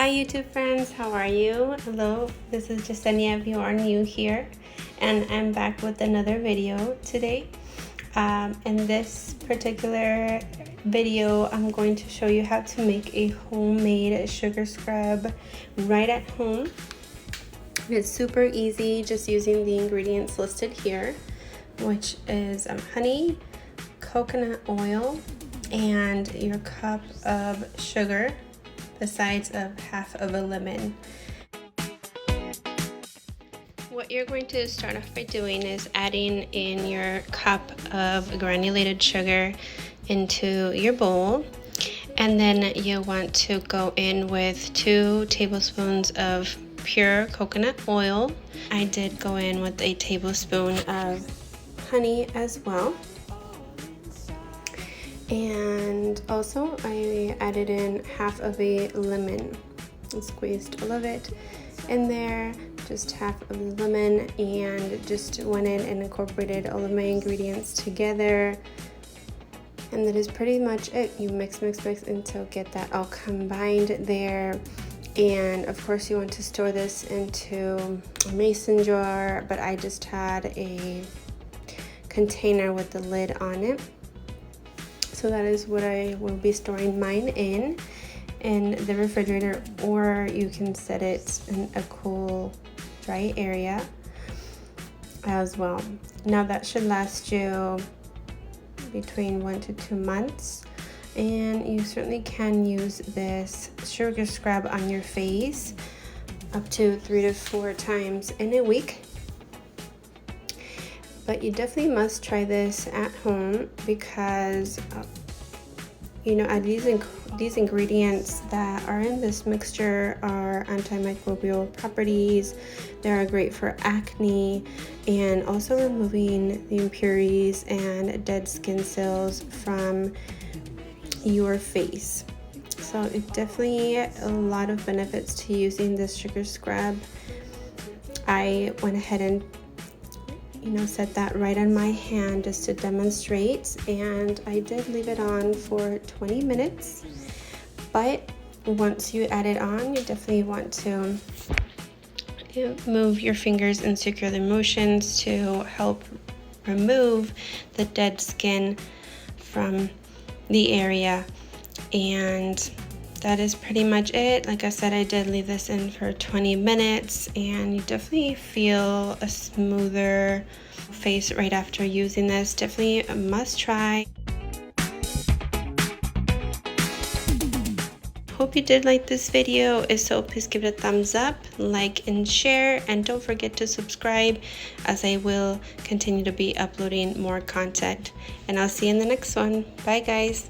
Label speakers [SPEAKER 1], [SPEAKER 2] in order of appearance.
[SPEAKER 1] Hi YouTube friends, how are you? Hello, this is Jasenia if you are new here, and I'm back with another video today. In this particular video, I'm going to show you how to make a homemade sugar scrub right at home. It's super easy, just using the ingredients listed here, which is honey, coconut oil, and your cup of sugar, the size of half of a lemon. What you're going to start off by doing is adding in your cup of granulated sugar into your bowl, and then you want to go in with 2 tablespoons of pure coconut oil. I did go in with a tablespoon of honey as well. And also I added in half of a lemon and squeezed all of it in there, just half of the lemon, and just went in and incorporated all of my ingredients together. And that is pretty much it. You mix until get that all combined there. And of course you want to store this into a mason jar, but I just had a container with the lid on it. So that is what I will be storing mine in the refrigerator, or you can set it in a cool, dry area as well. Now that should last you between 1 to 2 months, and you certainly can use this sugar scrub on your face up to 3 to 4 times in a week. But you definitely must try this at home because you know, these ingredients that are in this mixture are antimicrobial properties. They are great for acne and also removing the impurities and dead skin cells from your face. So it's definitely a lot of benefits to using this sugar scrub. I went ahead and set that right on my hand just to demonstrate, and I did leave it on for 20 minutes. But once you add it on, you definitely want to move your fingers in circular motions to help remove the dead skin from the area. And that is pretty much it. Like I said, I did leave this in for 20 minutes, and you definitely feel a smoother face right after using this. Definitely a must try. Hope you did like this video. If so, please give it a thumbs up, like and share, and don't forget to subscribe, as I will continue to be uploading more content. And I'll see you in the next one. Bye guys.